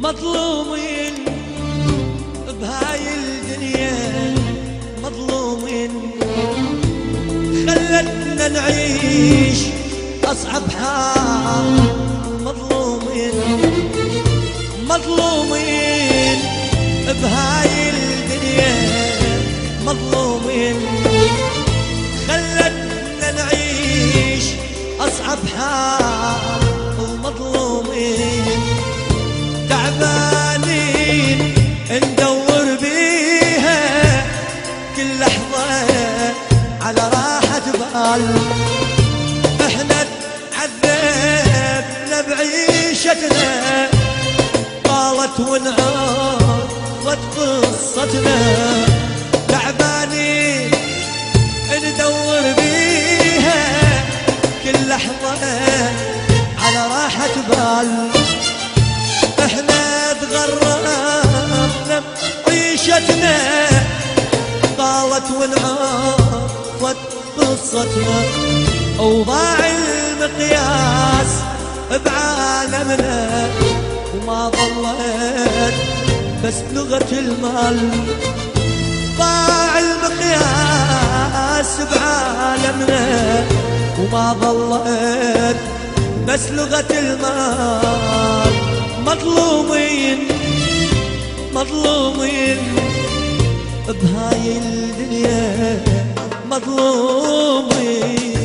مظلومين بهاي الدنيا، مظلومين خلتنا نعيش أصعب حال. مظلومين مظلومين بهاي الدنيا، مظلومين خلتنا نعيش أصعب حال. ومظلومين تعبانين ندور بيها كل لحظة على راحة بال. احنا تعذبنا بعيشتنا، طالت ونعرضت قصتنا. تعبانين ندور بيها كل لحظة على راحة بال. احنا تغربنا بعيشتنا، طالت ونعرضت قصتنا. وضاع المقياس بعالمنا، وما ظلت بس لغة المال. ضاع المقياس بعالمنا، وما ظلت بس لغة المال. مظلومين مظلومين بهاي الدنيا، مظلومين.